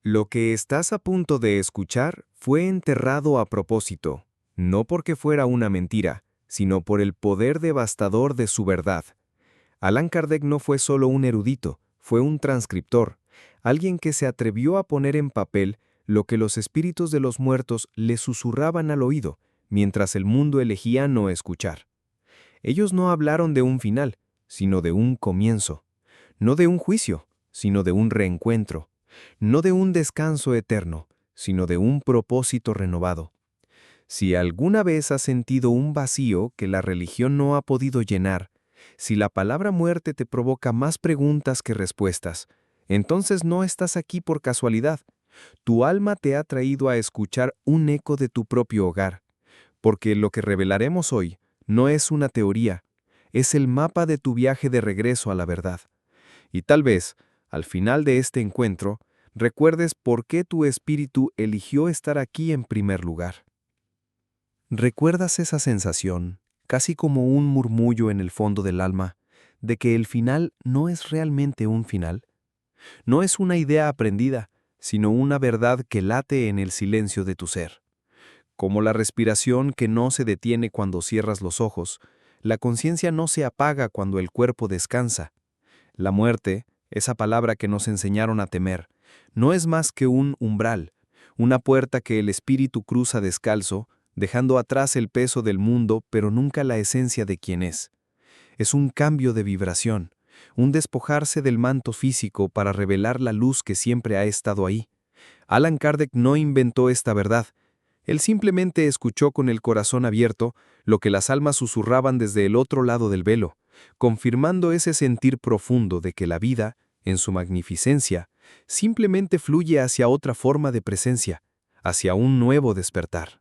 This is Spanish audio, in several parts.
Lo que estás a punto de escuchar fue enterrado a propósito, no porque fuera una mentira, sino por el poder devastador de su verdad. Allan Kardec no fue solo un erudito, fue un transcriptor, alguien que se atrevió a poner en papel lo que los espíritus de los muertos le susurraban al oído, mientras el mundo elegía no escuchar. Ellos no hablaron de un final, sino de un comienzo, no de un juicio, sino de un reencuentro, no de un descanso eterno, sino de un propósito renovado. Si alguna vez has sentido un vacío que la religión no ha podido llenar, si la palabra muerte te provoca más preguntas que respuestas, entonces no estás aquí por casualidad. Tu alma te ha traído a escuchar un eco de tu propio hogar, porque lo que revelaremos hoy no es una teoría, es el mapa de tu viaje de regreso a la verdad. Y tal vez, al final de este encuentro, recuerdes por qué tu espíritu eligió estar aquí en primer lugar. ¿Recuerdas esa sensación, casi como un murmullo en el fondo del alma, de que el final no es realmente un final? No es una idea aprendida, sino una verdad que late en el silencio de tu ser. Como la respiración que no se detiene cuando cierras los ojos, la conciencia no se apaga cuando el cuerpo descansa. La muerte, esa palabra que nos enseñaron a temer, no es más que un umbral, una puerta que el espíritu cruza descalzo, dejando atrás el peso del mundo, pero nunca la esencia de quien es. Es un cambio de vibración, un despojarse del manto físico para revelar la luz que siempre ha estado ahí. Allan Kardec no inventó esta verdad. Él simplemente escuchó con el corazón abierto lo que las almas susurraban desde el otro lado del velo, confirmando ese sentir profundo de que la vida, en su magnificencia, simplemente fluye hacia otra forma de presencia, hacia un nuevo despertar.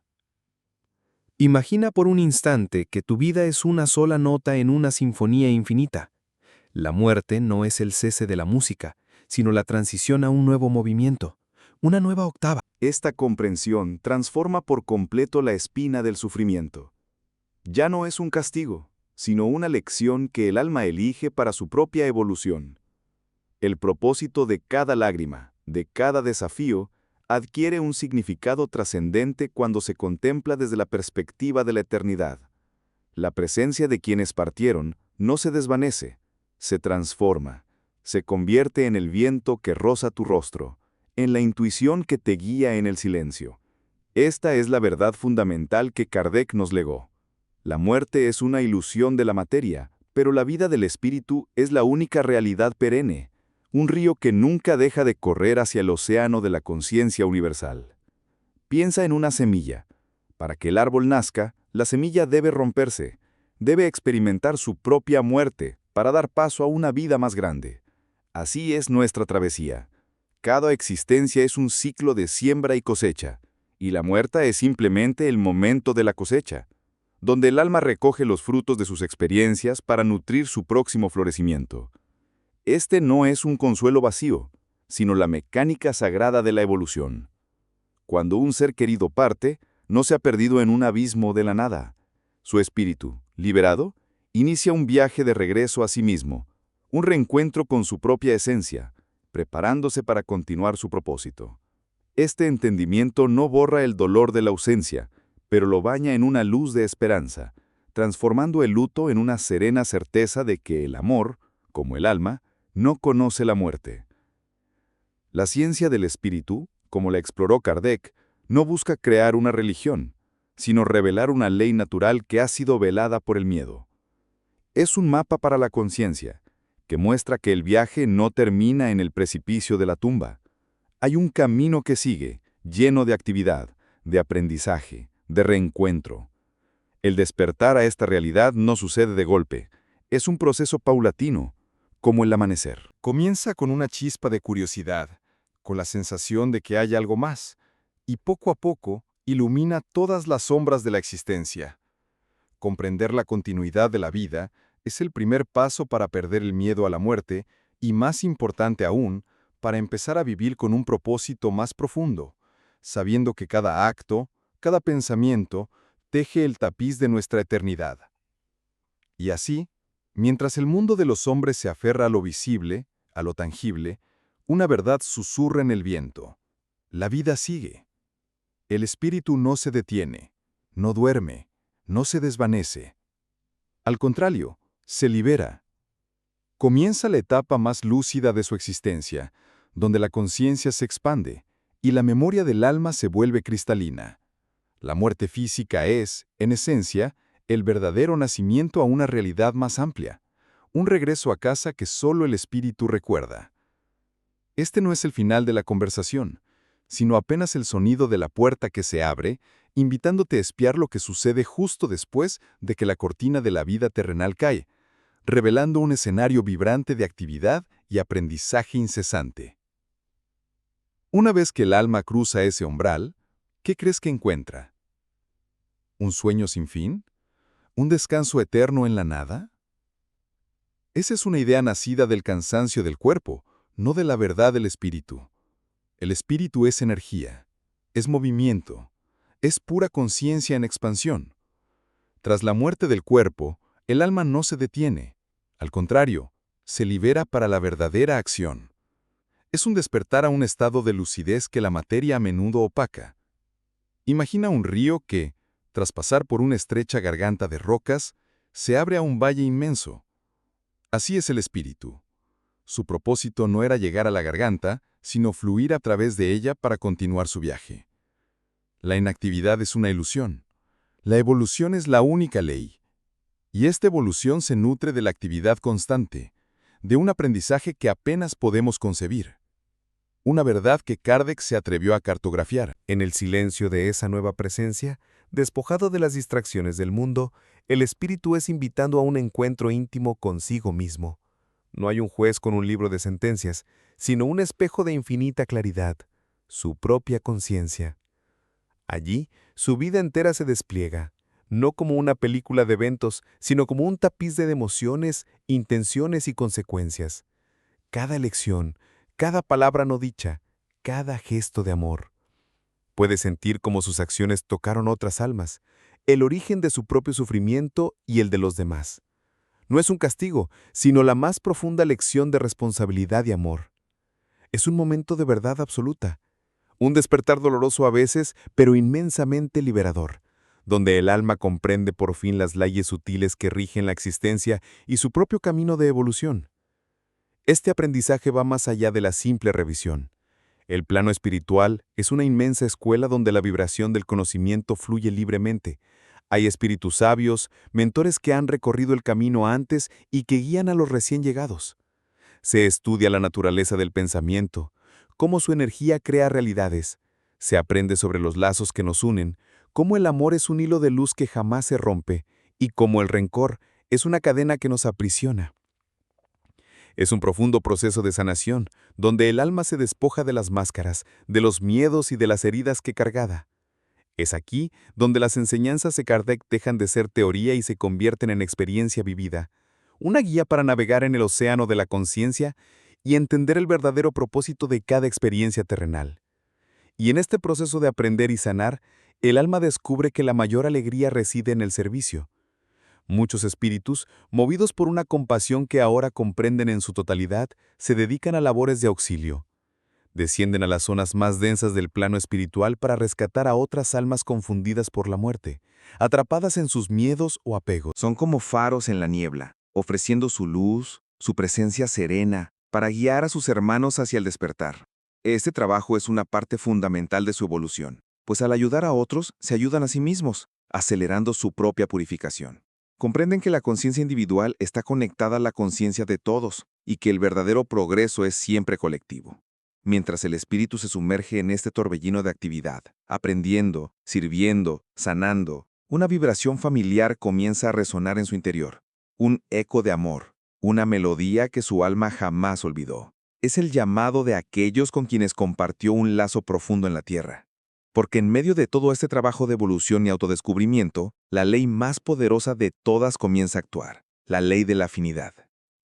Imagina por un instante que tu vida es una sola nota en una sinfonía infinita. La muerte no es el cese de la música, sino la transición a un nuevo movimiento, una nueva octava. Esta comprensión transforma por completo la espina del sufrimiento. Ya no es un castigo, sino una lección que el alma elige para su propia evolución. El propósito de cada lágrima, de cada desafío, adquiere un significado trascendente cuando se contempla desde la perspectiva de la eternidad. La presencia de quienes partieron no se desvanece, se transforma, se convierte en el viento que roza tu rostro, en la intuición que te guía en el silencio. Esta es la verdad fundamental que Kardec nos legó. La muerte es una ilusión de la materia, pero la vida del espíritu es la única realidad perenne, un río que nunca deja de correr hacia el océano de la conciencia universal. Piensa en una semilla. Para que el árbol nazca, la semilla debe romperse, debe experimentar su propia muerte para dar paso a una vida más grande. Así es nuestra travesía. Cada existencia es un ciclo de siembra y cosecha, y la muerte es simplemente el momento de la cosecha, donde el alma recoge los frutos de sus experiencias para nutrir su próximo florecimiento. Este no es un consuelo vacío, sino la mecánica sagrada de la evolución. Cuando un ser querido parte, no se ha perdido en un abismo de la nada. Su espíritu, liberado, inicia un viaje de regreso a sí mismo, un reencuentro con su propia esencia, preparándose para continuar su propósito. Este entendimiento no borra el dolor de la ausencia, pero lo baña en una luz de esperanza, transformando el luto en una serena certeza de que el amor, como el alma, no conoce la muerte. La ciencia del espíritu, como la exploró Kardec, no busca crear una religión, sino revelar una ley natural que ha sido velada por el miedo. Es un mapa para la conciencia, que muestra que el viaje no termina en el precipicio de la tumba. Hay un camino que sigue, lleno de actividad, de aprendizaje, de reencuentro. El despertar a esta realidad no sucede de golpe, es un proceso paulatino, como el amanecer. Comienza con una chispa de curiosidad, con la sensación de que hay algo más, y poco a poco ilumina todas las sombras de la existencia. Comprender la continuidad de la vida es el primer paso para perder el miedo a la muerte y, más importante aún, para empezar a vivir con un propósito más profundo, sabiendo que cada acto, cada pensamiento, teje el tapiz de nuestra eternidad. Y así, mientras el mundo de los hombres se aferra a lo visible, a lo tangible, una verdad susurra en el viento. la vida sigue. El espíritu no se detiene, no duerme, no se desvanece. Al contrario, se libera. Comienza la etapa más lúcida de su existencia, donde la conciencia se expande y la memoria del alma se vuelve cristalina. La muerte física es, en esencia, el verdadero nacimiento a una realidad más amplia, un regreso a casa que solo el espíritu recuerda. Este no es el final de la conversación, sino apenas el sonido de la puerta que se abre, invitándote a espiar lo que sucede justo después de que la cortina de la vida terrenal cae, revelando un escenario vibrante de actividad y aprendizaje incesante. Una vez que el alma cruza ese umbral, ¿qué crees que encuentra? ¿Un sueño sin fin? ¿Un descanso eterno en la nada? Esa es una idea nacida del cansancio del cuerpo, no de la verdad del espíritu. El espíritu es energía, es movimiento, es pura conciencia en expansión. Tras la muerte del cuerpo, el alma no se detiene. Al contrario, se libera para la verdadera acción. Es un despertar a un estado de lucidez que la materia a menudo opaca. Imagina un río que, tras pasar por una estrecha garganta de rocas, se abre a un valle inmenso. Así es el espíritu. Su propósito no era llegar a la garganta, sino fluir a través de ella para continuar su viaje. La inactividad es una ilusión. La evolución es la única ley. Y esta evolución se nutre de la actividad constante, de un aprendizaje que apenas podemos concebir. Una verdad que Kardec se atrevió a cartografiar. En el silencio de esa nueva presencia, despojado de las distracciones del mundo, el espíritu es invitando a un encuentro íntimo consigo mismo. No hay un juez con un libro de sentencias, sino un espejo de infinita claridad, su propia conciencia. Allí, su vida entera se despliega, no como una película de eventos, sino como un tapiz de emociones, intenciones y consecuencias. Cada elección, cada palabra no dicha, cada gesto de amor. Puede sentir cómo sus acciones tocaron otras almas, el origen de su propio sufrimiento y el de los demás. No es un castigo, sino la más profunda lección de responsabilidad y amor. Es un momento de verdad absoluta, un despertar doloroso a veces, pero inmensamente liberador, donde el alma comprende por fin las leyes sutiles que rigen la existencia y su propio camino de evolución. Este aprendizaje va más allá de la simple revisión. El plano espiritual es una inmensa escuela donde la vibración del conocimiento fluye libremente. Hay espíritus sabios, mentores que han recorrido el camino antes y que guían a los recién llegados. Se estudia la naturaleza del pensamiento, cómo su energía crea realidades. Se aprende sobre los lazos que nos unen, cómo el amor es un hilo de luz que jamás se rompe y cómo el rencor es una cadena que nos aprisiona. Es un profundo proceso de sanación, donde el alma se despoja de las máscaras, de los miedos y de las heridas que cargada. Es aquí donde las enseñanzas de Kardec dejan de ser teoría y se convierten en experiencia vivida, una guía para navegar en el océano de la conciencia y entender el verdadero propósito de cada experiencia terrenal. Y en este proceso de aprender y sanar, el alma descubre que la mayor alegría reside en el servicio. Muchos espíritus, movidos por una compasión que ahora comprenden en su totalidad, se dedican a labores de auxilio. Descienden a las zonas más densas del plano espiritual para rescatar a otras almas confundidas por la muerte, atrapadas en sus miedos o apegos. Son como faros en la niebla, ofreciendo su luz, su presencia serena, para guiar a sus hermanos hacia el despertar. Este trabajo es una parte fundamental de su evolución, pues al ayudar a otros, se ayudan a sí mismos, acelerando su propia purificación. Comprenden que la conciencia individual está conectada a la conciencia de todos y que el verdadero progreso es siempre colectivo. Mientras el espíritu se sumerge en este torbellino de actividad, aprendiendo, sirviendo, sanando, una vibración familiar comienza a resonar en su interior. Un eco de amor, una melodía que su alma jamás olvidó. Es el llamado de aquellos con quienes compartió un lazo profundo en la tierra. Porque en medio de todo este trabajo de evolución y autodescubrimiento, la ley más poderosa de todas comienza a actuar, la ley de la afinidad.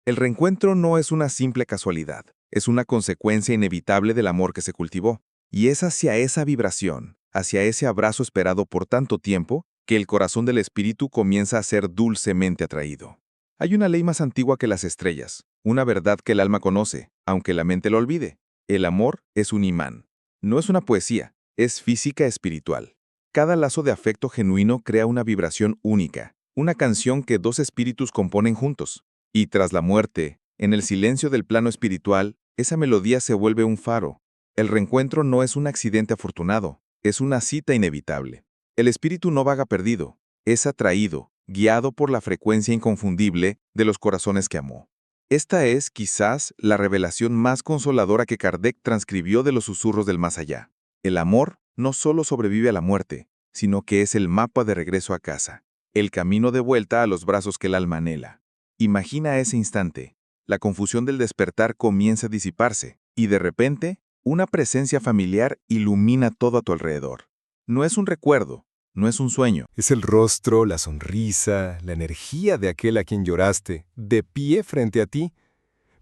El reencuentro no es una simple casualidad, es una consecuencia inevitable del amor que se cultivó. Y es hacia esa vibración, hacia ese abrazo esperado por tanto tiempo, que el corazón del espíritu comienza a ser dulcemente atraído. Hay una ley más antigua que las estrellas, una verdad que el alma conoce, aunque la mente lo olvide. El amor es un imán. No es una poesía, es física espiritual. Cada lazo de afecto genuino crea una vibración única, una canción que dos espíritus componen juntos. Y tras la muerte, en el silencio del plano espiritual, esa melodía se vuelve un faro. El reencuentro no es un accidente afortunado, es una cita inevitable. El espíritu no vaga perdido, es atraído, guiado por la frecuencia inconfundible de los corazones que amó. Esta es, quizás, la revelación más consoladora que Kardec transcribió de los susurros del más allá. El amor no solo sobrevive a la muerte, sino que es el mapa de regreso a casa, el camino de vuelta a los brazos que el alma anhela. Imagina ese instante. La confusión del despertar comienza a disiparse, y de repente, una presencia familiar ilumina todo a tu alrededor. No es un recuerdo, no es un sueño. Es el rostro, la sonrisa, la energía de aquel a quien lloraste, de pie frente a ti,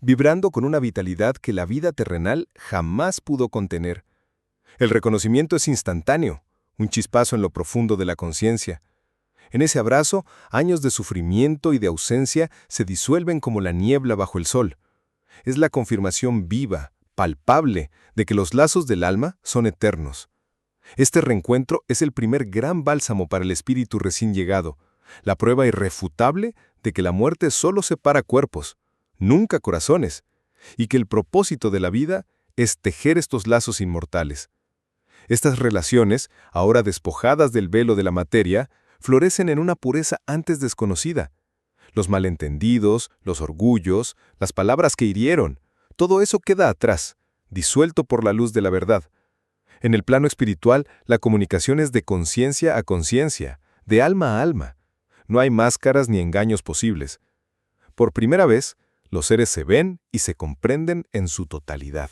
vibrando con una vitalidad que la vida terrenal jamás pudo contener. El reconocimiento es instantáneo, un chispazo en lo profundo de la conciencia. En ese abrazo, años de sufrimiento y de ausencia se disuelven como la niebla bajo el sol. Es la confirmación viva, palpable, de que los lazos del alma son eternos. Este reencuentro es el primer gran bálsamo para el espíritu recién llegado, la prueba irrefutable de que la muerte solo separa cuerpos, nunca corazones, y que el propósito de la vida es tejer estos lazos inmortales. Estas relaciones, ahora despojadas del velo de la materia, florecen en una pureza antes desconocida. Los malentendidos, los orgullos, las palabras que hirieron, todo eso queda atrás, disuelto por la luz de la verdad. En el plano espiritual, la comunicación es de conciencia a conciencia, de alma a alma. No hay máscaras ni engaños posibles. Por primera vez, los seres se ven y se comprenden en su totalidad.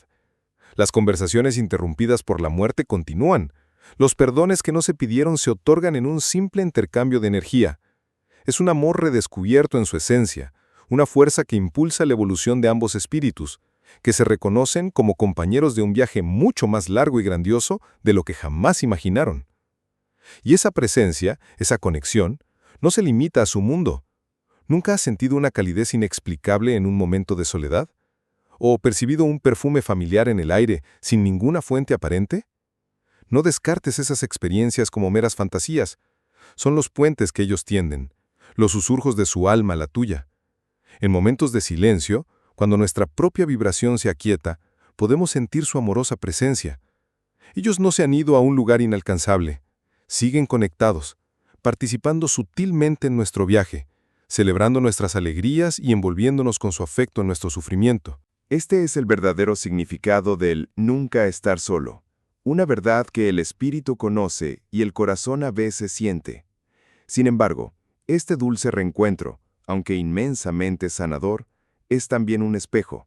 Las conversaciones interrumpidas por la muerte continúan. Los perdones que no se pidieron se otorgan en un simple intercambio de energía. Es un amor redescubierto en su esencia, una fuerza que impulsa la evolución de ambos espíritus, que se reconocen como compañeros de un viaje mucho más largo y grandioso de lo que jamás imaginaron. Y esa presencia, esa conexión, no se limita a su mundo. ¿Nunca has sentido una calidez inexplicable en un momento de soledad? ¿O percibido un perfume familiar en el aire sin ninguna fuente aparente? No descartes esas experiencias como meras fantasías. Son los puentes que ellos tienden, los susurros de su alma a la tuya. En momentos de silencio, cuando nuestra propia vibración se aquieta, podemos sentir su amorosa presencia. Ellos no se han ido a un lugar inalcanzable. Siguen conectados, participando sutilmente en nuestro viaje, celebrando nuestras alegrías y envolviéndonos con su afecto en nuestro sufrimiento. Este es el verdadero significado del nunca estar solo, una verdad que el espíritu conoce y el corazón a veces siente. Sin embargo, este dulce reencuentro, aunque inmensamente sanador, es también un espejo.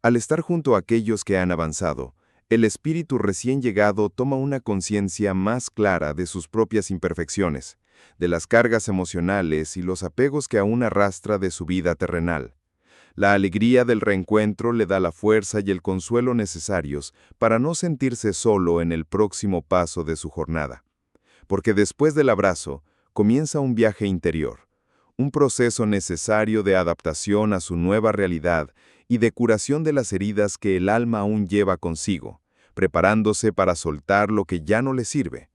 Al estar junto a aquellos que han avanzado, el espíritu recién llegado toma una conciencia más clara de sus propias imperfecciones, de las cargas emocionales y los apegos que aún arrastra de su vida terrenal. La alegría del reencuentro le da la fuerza y el consuelo necesarios para no sentirse solo en el próximo paso de su jornada. Porque después del abrazo, comienza un viaje interior, un proceso necesario de adaptación a su nueva realidad y de curación de las heridas que el alma aún lleva consigo, preparándose para soltar lo que ya no le sirve.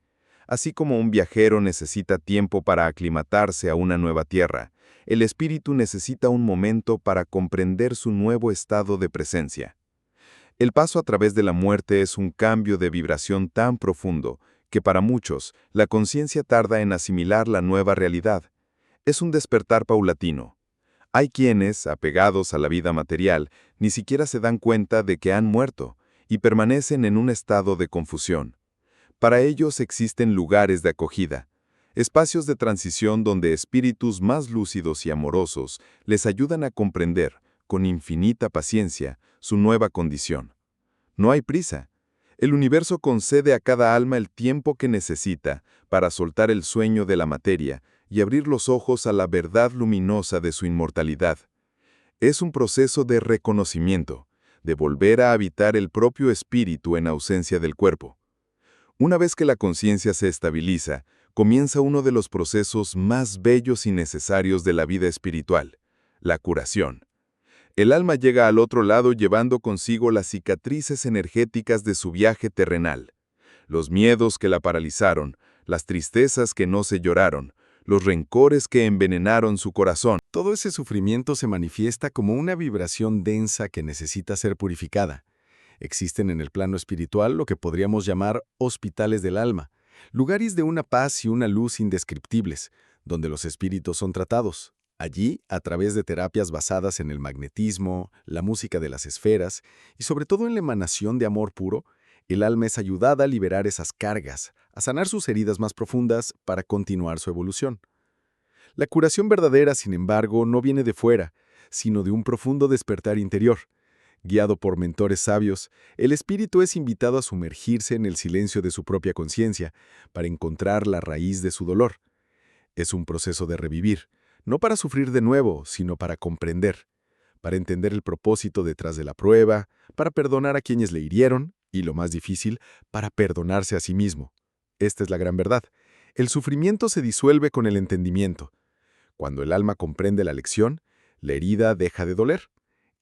Así como un viajero necesita tiempo para aclimatarse a una nueva tierra, el espíritu necesita un momento para comprender su nuevo estado de presencia. El paso a través de la muerte es un cambio de vibración tan profundo que para muchos la conciencia tarda en asimilar la nueva realidad. Es un despertar paulatino. Hay quienes, apegados a la vida material, ni siquiera se dan cuenta de que han muerto y permanecen en un estado de confusión. Para ellos existen lugares de acogida, espacios de transición donde espíritus más lúcidos y amorosos les ayudan a comprender, con infinita paciencia, su nueva condición. No hay prisa. El universo concede a cada alma el tiempo que necesita para soltar el sueño de la materia y abrir los ojos a la verdad luminosa de su inmortalidad. Es un proceso de reconocimiento, de volver a habitar el propio espíritu en ausencia del cuerpo. Una vez que la conciencia se estabiliza, comienza uno de los procesos más bellos y necesarios de la vida espiritual, la curación. El alma llega al otro lado llevando consigo las cicatrices energéticas de su viaje terrenal, los miedos que la paralizaron, las tristezas que no se lloraron, los rencores que envenenaron su corazón. Todo ese sufrimiento se manifiesta como una vibración densa que necesita ser purificada. Existen en el plano espiritual lo que podríamos llamar hospitales del alma, lugares de una paz y una luz indescriptibles, donde los espíritus son tratados. Allí, a través de terapias basadas en el magnetismo, la música de las esferas y sobre todo en la emanación de amor puro, el alma es ayudada a liberar esas cargas, a sanar sus heridas más profundas para continuar su evolución. La curación verdadera, sin embargo, no viene de fuera, sino de un profundo despertar interior. Guiado por mentores sabios, el espíritu es invitado a sumergirse en el silencio de su propia conciencia para encontrar la raíz de su dolor. Es un proceso de revivir, no para sufrir de nuevo, sino para comprender, para entender el propósito detrás de la prueba, para perdonar a quienes le hirieron y, lo más difícil, para perdonarse a sí mismo. Esta es la gran verdad. El sufrimiento se disuelve con el entendimiento. Cuando el alma comprende la lección, la herida deja de doler.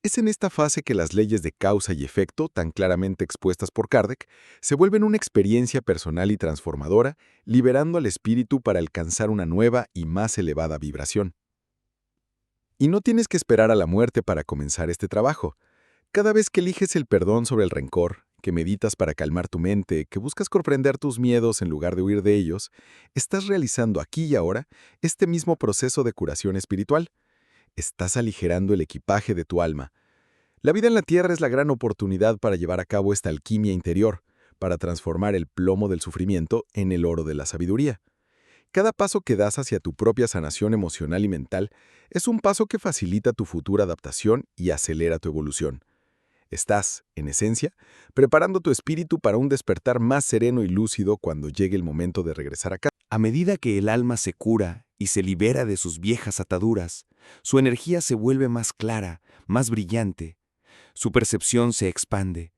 Es en esta fase que las leyes de causa y efecto, tan claramente expuestas por Kardec, se vuelven una experiencia personal y transformadora, liberando al espíritu para alcanzar una nueva y más elevada vibración. Y no tienes que esperar a la muerte para comenzar este trabajo. Cada vez que eliges el perdón sobre el rencor, que meditas para calmar tu mente, que buscas comprender tus miedos en lugar de huir de ellos, estás realizando aquí y ahora este mismo proceso de curación espiritual. Estás aligerando el equipaje de tu alma. La vida en la Tierra es la gran oportunidad para llevar a cabo esta alquimia interior, para transformar el plomo del sufrimiento en el oro de la sabiduría. Cada paso que das hacia tu propia sanación emocional y mental es un paso que facilita tu futura adaptación y acelera tu evolución. Estás, en esencia, preparando tu espíritu para un despertar más sereno y lúcido cuando llegue el momento de regresar a casa. A medida que el alma se cura y se libera de sus viejas ataduras, su energía se vuelve más clara, más brillante. Su percepción se expande.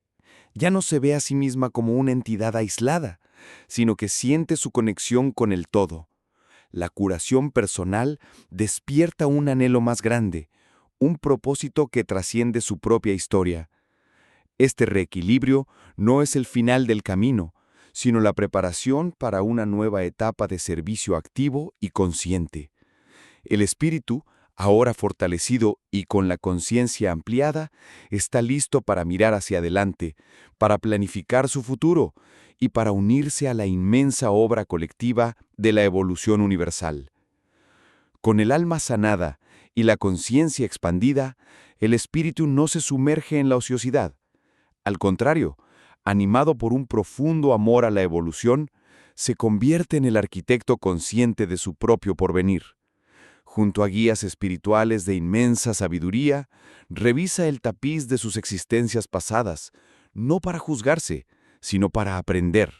Ya no se ve a sí misma como una entidad aislada, sino que siente su conexión con el todo. La curación personal despierta un anhelo más grande, un propósito que trasciende su propia historia. Este reequilibrio no es el final del camino, sino la preparación para una nueva etapa de servicio activo y consciente. El espíritu, ahora fortalecido y con la conciencia ampliada, está listo para mirar hacia adelante, para planificar su futuro y para unirse a la inmensa obra colectiva de la evolución universal. Con el alma sanada y la conciencia expandida, el espíritu no se sumerge en la ociosidad. Al contrario, animado por un profundo amor a la evolución, se convierte en el arquitecto consciente de su propio porvenir. Junto a guías espirituales de inmensa sabiduría, revisa el tapiz de sus existencias pasadas, no para juzgarse, sino para aprender.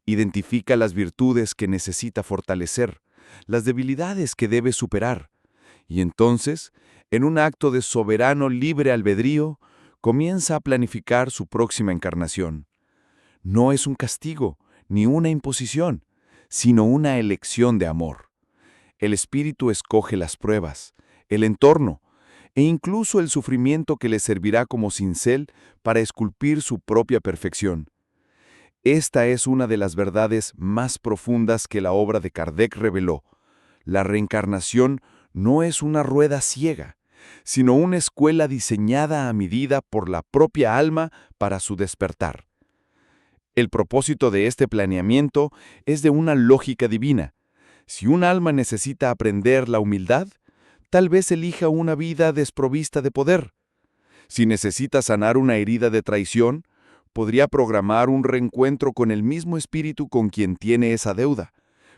Identifica las virtudes que necesita fortalecer, las debilidades que debe superar, y entonces, en un acto de soberano libre albedrío, comienza a planificar su próxima encarnación. No es un castigo, ni una imposición, sino una elección de amor. El espíritu escoge las pruebas, el entorno, e incluso el sufrimiento que le servirá como cincel para esculpir su propia perfección. Esta es una de las verdades más profundas que la obra de Kardec reveló. La reencarnación no es una rueda ciega, sino una escuela diseñada a medida por la propia alma para su despertar. El propósito de este planeamiento es de una lógica divina. Si un alma necesita aprender la humildad, tal vez elija una vida desprovista de poder. Si necesita sanar una herida de traición, podría programar un reencuentro con el mismo espíritu con quien tiene esa deuda,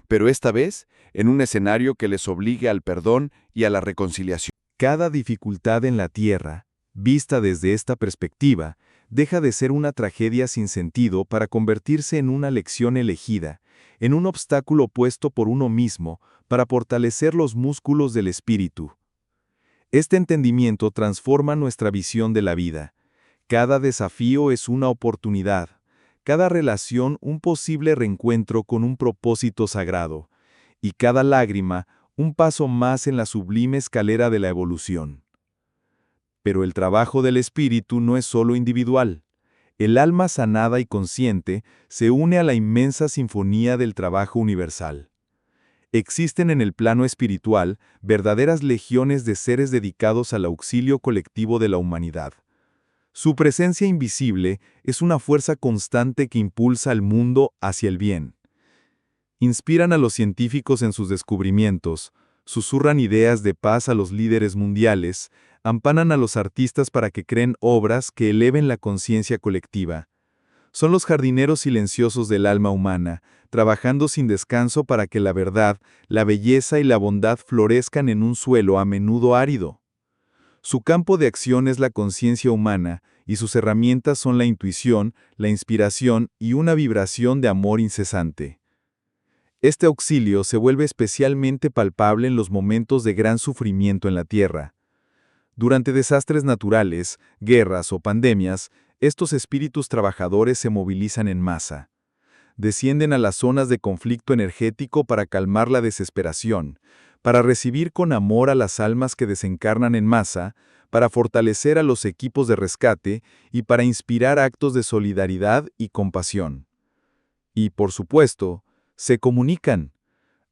pero esta vez en un escenario que les obligue al perdón y a la reconciliación. Cada dificultad en la Tierra, vista desde esta perspectiva, deja de ser una tragedia sin sentido para convertirse en una lección elegida, en un obstáculo puesto por uno mismo para fortalecer los músculos del espíritu. Este entendimiento transforma nuestra visión de la vida. Cada desafío es una oportunidad, cada relación un posible reencuentro con un propósito sagrado, y cada lágrima un paso más en la sublime escalera de la evolución. Pero el trabajo del espíritu no es solo individual. El alma sanada y consciente se une a la inmensa sinfonía del trabajo universal. Existen en el plano espiritual verdaderas legiones de seres dedicados al auxilio colectivo de la humanidad. Su presencia invisible es una fuerza constante que impulsa al mundo hacia el bien. Inspiran a los científicos en sus descubrimientos, susurran ideas de paz a los líderes mundiales, ampanan a los artistas para que creen obras que eleven la conciencia colectiva. Son los jardineros silenciosos del alma humana, trabajando sin descanso para que la verdad, la belleza y la bondad florezcan en un suelo a menudo árido. Su campo de acción es la conciencia humana, y sus herramientas son la intuición, la inspiración y una vibración de amor incesante. Este auxilio se vuelve especialmente palpable en los momentos de gran sufrimiento en la Tierra. Durante desastres naturales, guerras o pandemias, estos espíritus trabajadores se movilizan en masa. Descienden a las zonas de conflicto energético para calmar la desesperación, para recibir con amor a las almas que desencarnan en masa, para fortalecer a los equipos de rescate y para inspirar actos de solidaridad y compasión. Y, por supuesto, se comunican.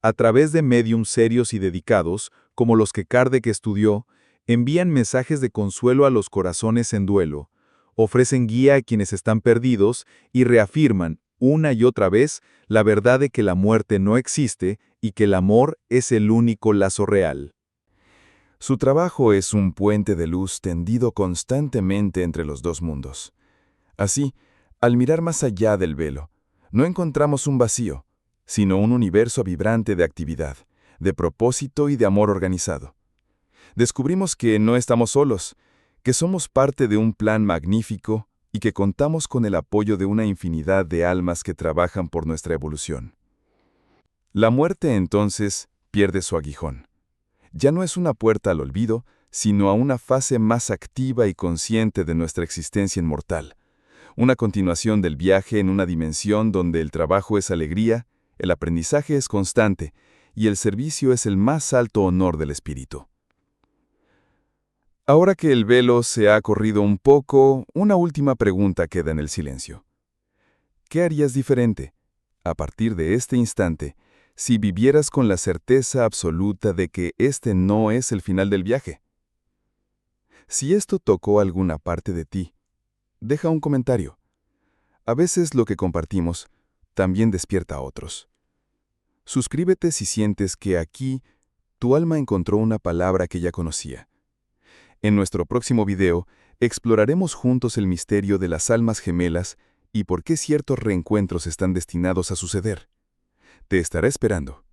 A través de médiums serios y dedicados, como los que Kardec estudió, envían mensajes de consuelo a los corazones en duelo, ofrecen guía a quienes están perdidos y reafirman, una y otra vez, la verdad de que la muerte no existe y que el amor es el único lazo real. Su trabajo es un puente de luz tendido constantemente entre los dos mundos. Así, al mirar más allá del velo, no encontramos un vacío, sino un universo vibrante de actividad, de propósito y de amor organizado. Descubrimos que no estamos solos, que somos parte de un plan magnífico y que contamos con el apoyo de una infinidad de almas que trabajan por nuestra evolución. La muerte, entonces, pierde su aguijón. Ya no es una puerta al olvido, sino a una fase más activa y consciente de nuestra existencia inmortal, una continuación del viaje en una dimensión donde el trabajo es alegría, el aprendizaje es constante y el servicio es el más alto honor del espíritu. Ahora que el velo se ha corrido un poco, una última pregunta queda en el silencio. ¿Qué harías diferente, a partir de este instante, si vivieras con la certeza absoluta de que este no es el final del viaje? Si esto tocó alguna parte de ti, deja un comentario. A veces lo que compartimos también despierta a otros. Suscríbete si sientes que aquí tu alma encontró una palabra que ya conocía. En nuestro próximo video, exploraremos juntos el misterio de las almas gemelas y por qué ciertos reencuentros están destinados a suceder. Te estaré esperando.